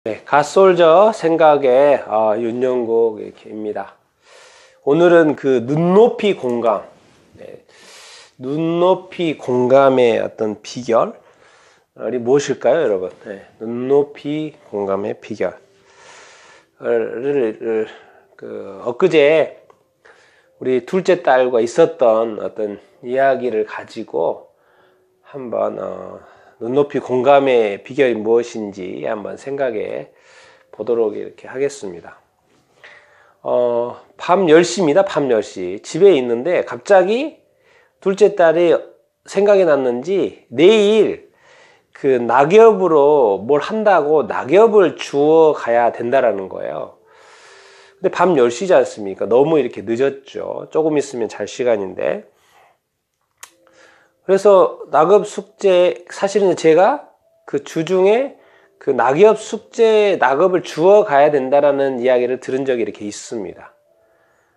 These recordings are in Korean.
네, 갓솔저 생각의 윤영국입니다. 오늘은 그 눈높이 공감, 눈높이 공감의 어떤 비결이 무엇일까요, 여러분? 눈높이 공감의 비결. 엊그제 우리 둘째 딸과 있었던 어떤 이야기를 가지고 한번 눈높이 공감의 비결이 무엇인지 한번 생각해 보도록 이렇게 하겠습니다. 밤 10시입니다. 밤 10시. 집에 있는데 갑자기 둘째 딸이 생각이 났는지 내일 그 낙엽으로 뭘 한다고 낙엽을 주워 가야 된다라는 거예요. 근데 밤 10시지 않습니까? 너무 이렇게 늦었죠. 조금 있으면 잘 시간인데. 그래서 낙엽 숙제, 사실은 제가 그 주중에 그 낙엽 숙제, 낙엽을 주워 가야 된다라는 이야기를 들은 적이 이렇게 있습니다.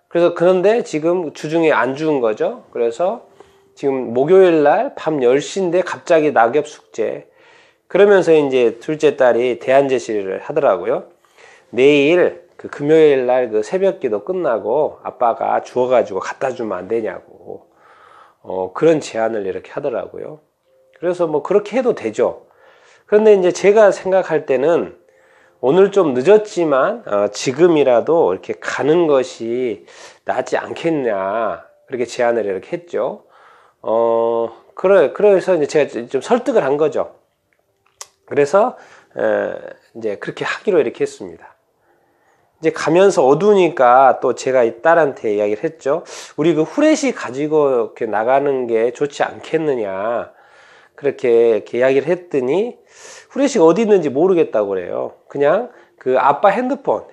그래서 그런데 지금 주중에 안 주운 거죠. 그래서 지금 목요일 날 밤 10시인데 갑자기 낙엽 숙제. 그러면서 이제 둘째 딸이 대안제시를 하더라고요. 내일 그 금요일 날 그 새벽 기도 끝나고 아빠가 주워가지고 갖다 주면 안 되냐고. 그런 제안을 이렇게 하더라고요. 그래서 뭐 그렇게 해도 되죠. 그런데 이제 제가 생각할 때는 오늘 좀 늦었지만 지금이라도 이렇게 가는 것이 낫지 않겠냐 그렇게 제안을 이렇게 했죠. 그래서 이제 제가 좀 설득을 한 거죠. 그래서 이제 그렇게 하기로 이렇게 했습니다. 이제 가면서 어두우니까 또 제가 이 딸한테 이야기를 했죠. 우리 그 후레쉬 가지고 이렇게 나가는 게 좋지 않겠느냐. 그렇게 이야기를 했더니 후레쉬가 어디 있는지 모르겠다고 그래요. 그냥 그 아빠 핸드폰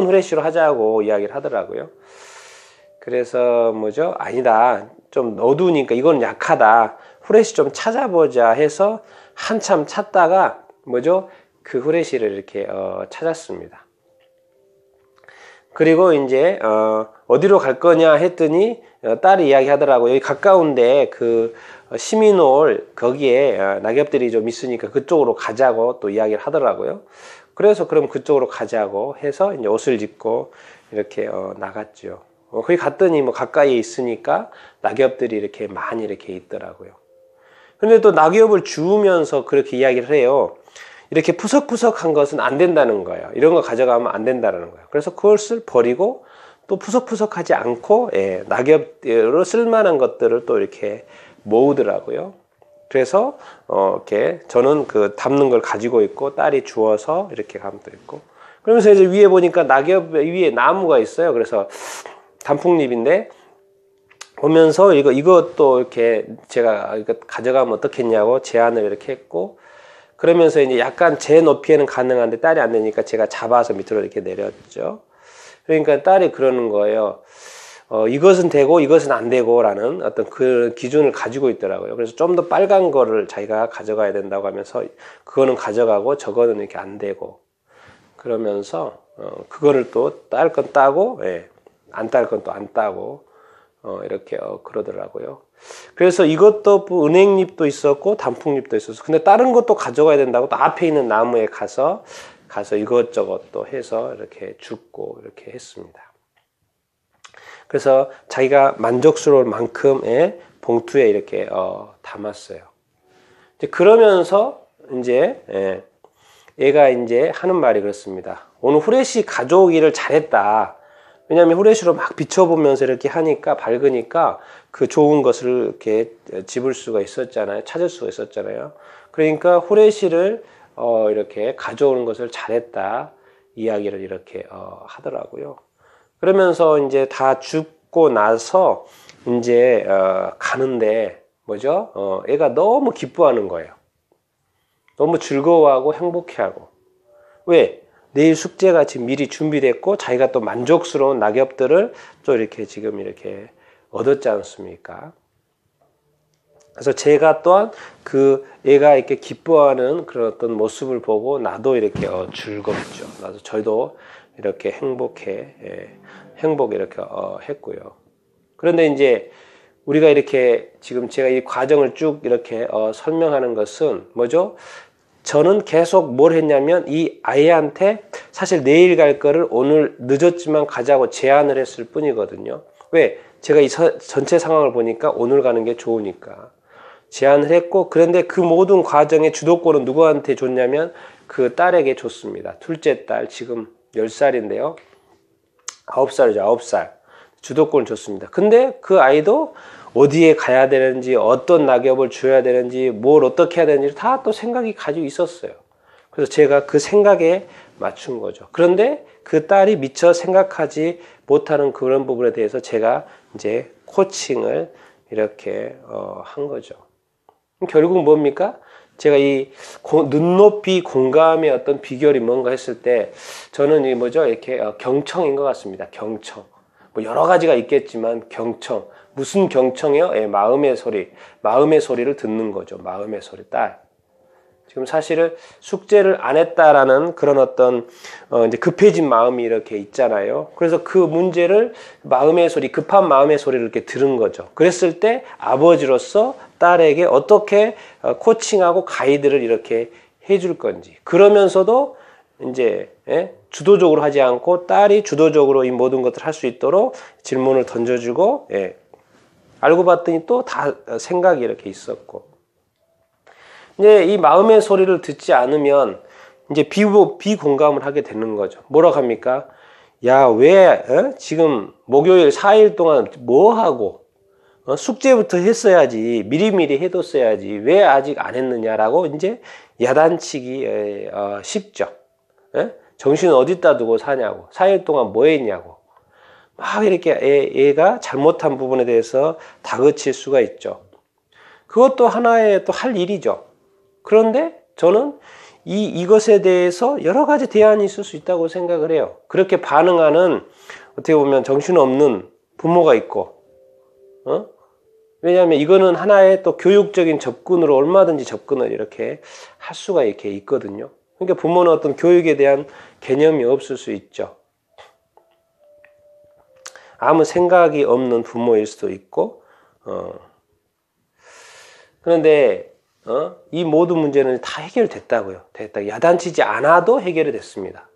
후레쉬로 하자고 이야기를 하더라고요. 그래서 뭐죠? 아니다. 좀 어두우니까 이건 약하다. 후레쉬 좀 찾아보자 해서 한참 찾다가 뭐죠? 그 후레쉬를 이렇게 찾았습니다. 그리고 이제 어디로 갈 거냐 했더니 딸이 이야기하더라고요. 여기 가까운데 그 시민홀 거기에 낙엽들이 좀 있으니까 그쪽으로 가자고 또 이야기를 하더라고요. 그래서 그럼 그쪽으로 가자고 해서 이제 옷을 입고 이렇게 나갔죠. 거기 갔더니 뭐 가까이에 있으니까 낙엽들이 이렇게 많이 이렇게 있더라고요. 근데 또 낙엽을 주우면서 그렇게 이야기를 해요. 이렇게 푸석푸석한 것은 안 된다는 거예요. 이런 거 가져가면 안 된다는 거예요. 그래서 그것을 버리고 또 푸석푸석하지 않고 낙엽으로 쓸만한 것들을 또 이렇게 모으더라고요. 그래서 이렇게 저는 그 담는 걸 가지고 있고 딸이 주워서 이렇게 가면 또 있고 그러면서 이제 위에 보니까 낙엽 위에 나무가 있어요. 그래서 단풍잎인데 보면서 이것도 이렇게 제가 이거 가져가면 어떻겠냐고 제안을 이렇게 했고 그러면서 이제 약간 제 높이에는 가능한데 딸이 안 되니까 제가 잡아서 밑으로 이렇게 내렸죠. 그러니까 딸이 그러는 거예요. 이것은 되고 이것은 안 되고 라는 어떤 그 기준을 가지고 있더라고요. 그래서 좀 더 빨간 거를 자기가 가져가야 된다고 하면서 그거는 가져가고 저거는 이렇게 안 되고 그러면서 그거를 또 딸 건 따고 안 딸 건 또 안 따고 이렇게 그러더라고요. 그래서 이것도 은행잎도 있었고 단풍잎도 있었어. 근데 다른 것도 가져가야 된다고 또 앞에 있는 나무에 가서 이것저것 또 해서 이렇게 줍고 이렇게 했습니다. 그래서 자기가 만족스러울 만큼의 봉투에 이렇게 담았어요. 이제 그러면서 이제 얘가 이제 하는 말이 그렇습니다. 오늘 후레쉬 가져오기를 잘했다. 왜냐하면 후레쉬로 막 비춰보면서 이렇게 하니까 밝으니까 그 좋은 것을 이렇게 집을 수가 있었잖아요. 찾을 수가 있었잖아요. 그러니까 후레쉬를 이렇게 가져오는 것을 잘했다. 이야기를 이렇게 하더라고요. 그러면서 이제 다 죽고 나서 이제 가는데 뭐죠? 애가 너무 기뻐하는 거예요. 너무 즐거워하고 행복해하고. 왜? 내일 숙제가 지금 미리 준비됐고 자기가 또 만족스러운 낙엽들을 또 이렇게 지금 이렇게 얻었지 않습니까? 그래서 제가 또한 그 애가 이렇게 기뻐하는 그런 어떤 모습을 보고 나도 이렇게 즐겁죠. 나도 저희도 이렇게 행복 이렇게 했고요. 그런데 이제 우리가 이렇게 지금 제가 이 과정을 쭉 이렇게 설명하는 것은 뭐죠? 저는 계속 뭘 했냐면 이 아이한테 사실 내일 갈 거를 오늘 늦었지만 가자고 제안을 했을 뿐이거든요. 왜? 제가 이 전체 상황을 보니까 오늘 가는 게 좋으니까 제안을 했고, 그런데 그 모든 과정의 주도권은 누구한테 줬냐면 그 딸에게 줬습니다. 둘째 딸, 지금 10살인데요. 9살이죠. 9살. 주도권을 줬습니다. 근데 그 아이도 어디에 가야 되는지, 어떤 낙엽을 줘야 되는지, 뭘 어떻게 해야 되는지 다 또 생각이 가지고 있었어요. 그래서 제가 그 생각에 맞춘 거죠. 그런데 그 딸이 미처 생각하지 못하는 그런 부분에 대해서 제가 이제 코칭을 이렇게 한 거죠. 결국 뭡니까? 제가 이 눈높이 공감의 어떤 비결이 뭔가 했을 때 저는 이 뭐죠? 이렇게 경청인 것 같습니다. 경청. 뭐 여러 가지가 있겠지만 경청. 무슨 경청이요? 예, 마음의 소리. 마음의 소리를 듣는 거죠. 마음의 소리. 딸. 지금 사실은 숙제를 안 했다라는 그런 어떤 이제 급해진 마음이 이렇게 있잖아요. 그래서 그 문제를 마음의 소리, 급한 마음의 소리를 이렇게 들은 거죠. 그랬을 때 아버지로서 딸에게 어떻게 코칭하고 가이드를 이렇게 해줄 건지. 그러면서도 이제 주도적으로 하지 않고 딸이 주도적으로 이 모든 것들을 할 수 있도록 질문을 던져주고, 알고 봤더니 또 다 생각이 이렇게 있었고. 이제 이 마음의 소리를 듣지 않으면 이제 비공감을 하게 되는 거죠. 뭐라고 합니까? 야, 왜 지금 목요일 4일 동안 뭐 하고 숙제부터 했어야지, 미리미리 해뒀어야지, 왜 아직 안 했느냐라고 이제 야단치기 쉽죠. 정신은 어디다 두고 사냐고, 4일 동안 뭐 했냐고 막 이렇게 얘가 잘못한 부분에 대해서 다그칠 수가 있죠. 그것도 하나의 또 할 일이죠. 그런데 저는 이것에 대해서 여러 가지 대안이 있을 수 있다고 생각을 해요. 그렇게 반응하는 어떻게 보면 정신없는 부모가 있고, 왜냐하면 이거는 하나의 또 교육적인 접근으로 얼마든지 접근을 이렇게 할 수가 이렇게 있거든요. 그러니까 부모는 어떤 교육에 대한 개념이 없을 수 있죠. 아무 생각이 없는 부모일 수도 있고, 그런데 이 모든 문제는 다 해결됐다고요. 야단치지 않아도 해결이 됐습니다.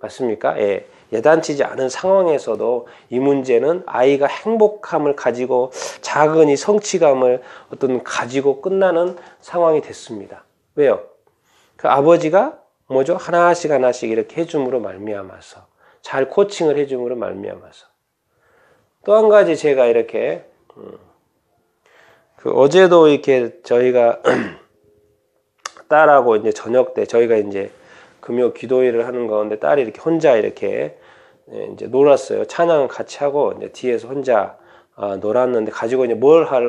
맞습니까? 예. 야단치지 않은 상황에서도 이 문제는 아이가 행복함을 가지고 작은 이 성취감을 가지고 끝나는 상황이 됐습니다. 왜요? 그 아버지가 뭐죠? 하나씩 이렇게 해줌으로 말미암아서, 잘 코칭을 해줌으로 말미암아서. 또 한 가지 제가 이렇게 어제도 이렇게 저희가 딸하고 이제 저녁 때 저희가 이제 금요 기도회를 하는 가운데 딸이 이렇게 혼자 이렇게 이제 놀았어요. 찬양을 같이 하고 이제 뒤에서 혼자 놀았는데 가지고 이제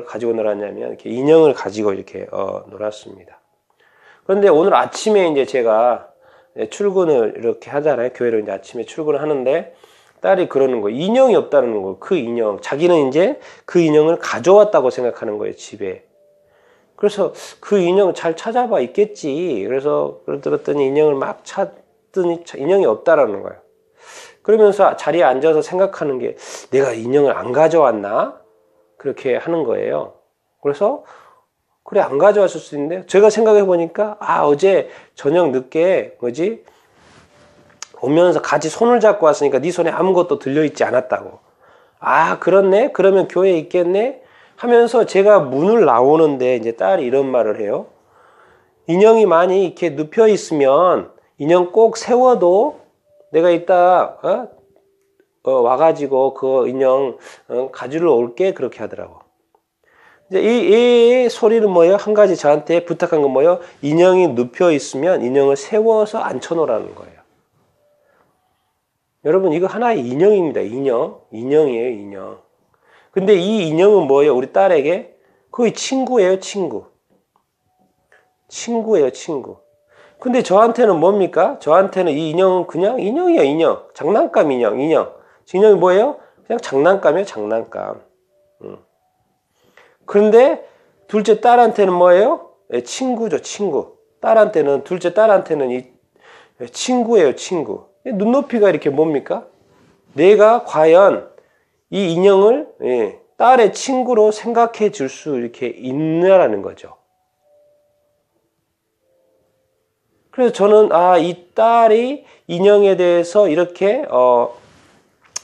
가지고 놀았냐면 이렇게 인형을 가지고 이렇게 놀았습니다. 그런데 오늘 아침에 이제 제가 출근을 이렇게 하잖아요. 교회로 이제 아침에 출근을 하는데 딸이 그러는 거예요. 인형이 없다는 거예요. 그 인형. 자기는 이제 그 인형을 가져왔다고 생각하는 거예요, 집에. 그래서 그 인형 잘 찾아봐 있겠지. 그래서 들었더니 인형을 막 찾더니 인형이 없다라는 거예요. 그러면서 자리에 앉아서 생각하는 게 내가 인형을 안 가져왔나? 그렇게 하는 거예요. 그래서 그래 안 가져왔을 수 있는데 제가 생각해 보니까 어제 저녁 늦게 오면서 같이 손을 잡고 왔으니까 네 손에 아무것도 들려있지 않았다고. 그렇네? 그러면 교회에 있겠네? 하면서 제가 문을 나오는데 이제 딸이 이런 말을 해요. 인형이 많이 이렇게 눕혀 있으면 인형 꼭 세워도 내가 이따 와가지고 그 인형 가지러 올게 그렇게 하더라고. 이제 이 소리는 뭐예요? 한 가지 저한테 부탁한 건 뭐예요? 인형이 눕혀 있으면 인형을 세워서 앉혀놓으라는 거예요. 여러분 이거 하나의 인형입니다. 인형이에요. 인형. 근데 이 인형은 뭐예요? 우리 딸에게 거의 친구예요. 친구예요. 친구. 근데 저한테는 뭡니까? 저한테는 이 인형은 그냥 인형이에요. 인형. 장난감 인형. 인형이 뭐예요? 그냥 장난감이에요. 장난감. 그런데 둘째 딸한테는 뭐예요? 친구죠. 친구. 둘째 딸한테는 이 친구예요. 친구. 눈높이가 이렇게 뭡니까? 내가 과연 이 인형을 딸의 친구로 생각해 줄 수 이렇게 있느냐라는 거죠. 그래서 저는 이 딸이 인형에 대해서 이렇게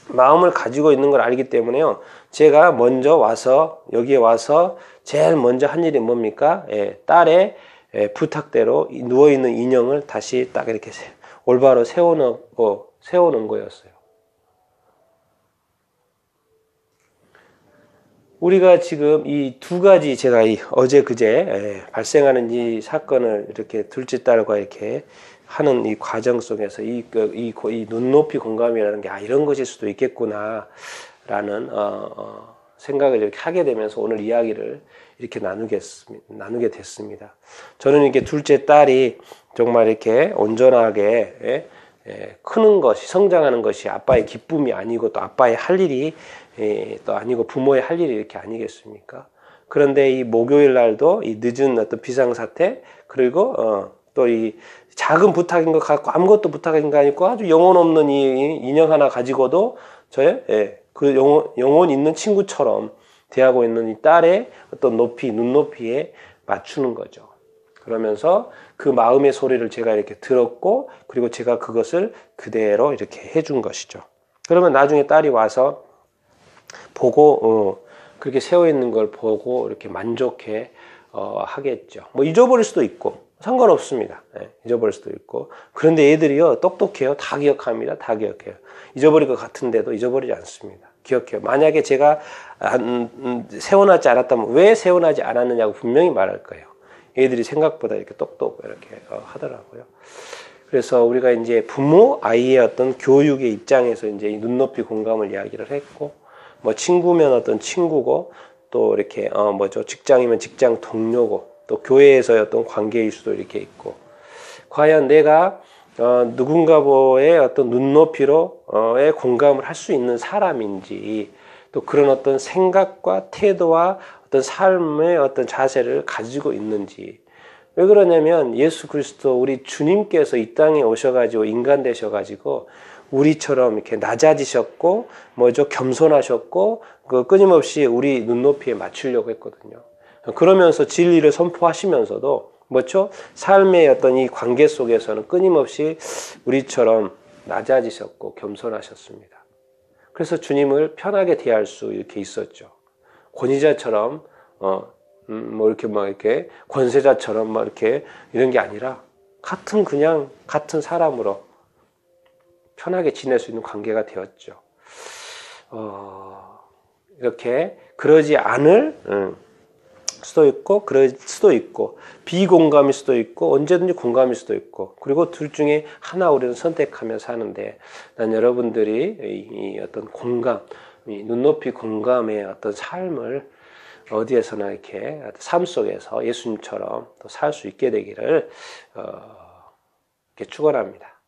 마음을 가지고 있는 걸 알기 때문에요. 제가 먼저 와서 여기에 와서 제일 먼저 한 일이 뭡니까? 딸의 부탁대로 누워있는 인형을 다시 딱 이렇게 올바로 세워놓은 거였어요. 우리가 지금 이 두 가지 제가 어제 그제 발생하는 이 사건을 이렇게 둘째 딸과 이렇게 하는 이 과정 속에서 이 눈높이 공감이라는 게 이런 것일 수도 있겠구나라는 생각을 이렇게 하게 되면서 오늘 이야기를 이렇게 나누게 됐습니다. 저는 이렇게 둘째 딸이 정말 이렇게 온전하게 크는 것이, 성장하는 것이 아빠의 기쁨이 아니고 또 아빠의 할 일이 또 아니고 부모의 할 일이 이렇게 아니겠습니까? 그런데 이 목요일 날도 이 늦은 어떤 비상사태, 그리고 또 이 작은 부탁인 것 같고 아무것도 부탁인 거 아니고 아주 영혼 없는 이 인형 하나 가지고도 그 영혼 있는 친구처럼 대하고 있는 이 딸의 어떤 눈높이에 맞추는 거죠. 그러면서 그 마음의 소리를 제가 이렇게 들었고, 그리고 제가 그것을 그대로 이렇게 해준 것이죠. 그러면 나중에 딸이 와서 보고 그렇게 세워 있는 걸 보고 이렇게 만족해 하겠죠. 뭐 잊어버릴 수도 있고 상관없습니다. 잊어버릴 수도 있고. 그런데 애들이요 똑똑해요. 다 기억합니다. 다 기억해요. 잊어버릴 것 같은데도 잊어버리지 않습니다. 기억해요. 만약에 제가 세워놨지 않았다면 왜 세워나지 않았느냐고 분명히 말할 거예요. 애들이 생각보다 이렇게 똑똑 이렇게 하더라고요. 그래서 우리가 이제 부모 아이의 어떤 교육의 입장에서 이제 이 눈높이 공감을 이야기를 했고, 뭐 친구면 어떤 친구고, 또 이렇게 직장이면 직장 동료고, 또 교회에서의 어떤 관계일 수도 이렇게 있고, 과연 내가 누군가의 어떤 눈높이로의 공감을 할 수 있는 사람인지, 또 그런 어떤 생각과 태도와 어떤 삶의 어떤 자세를 가지고 있는지. 왜 그러냐면 예수 그리스도 우리 주님께서 이 땅에 오셔가지고 인간 되셔가지고 우리처럼 이렇게 낮아지셨고 겸손하셨고 끊임없이 우리 눈높이에 맞추려고 했거든요. 그러면서 진리를 선포하시면서도 삶의 어떤 이 관계 속에서는 끊임없이 우리처럼 낮아지셨고 겸손하셨습니다. 그래서 주님을 편하게 대할 수 이렇게 있었죠. 권위자처럼 이렇게 권세자처럼 이렇게 이런 게 아니라 같은 사람으로 편하게 지낼 수 있는 관계가 되었죠. 이렇게 그러지 않을 수도 있고 그럴 수도 있고 비공감일 수도 있고 언제든지 공감일 수도 있고, 그리고 둘 중에 하나 우리는 선택하며 사는데, 난 여러분들이 이 어떤 공감, 이 눈높이 공감의 어떤 삶을 어디에서나 이렇게 삶 속에서 예수님처럼 또 살 수 있게 되기를 이렇게 축원합니다.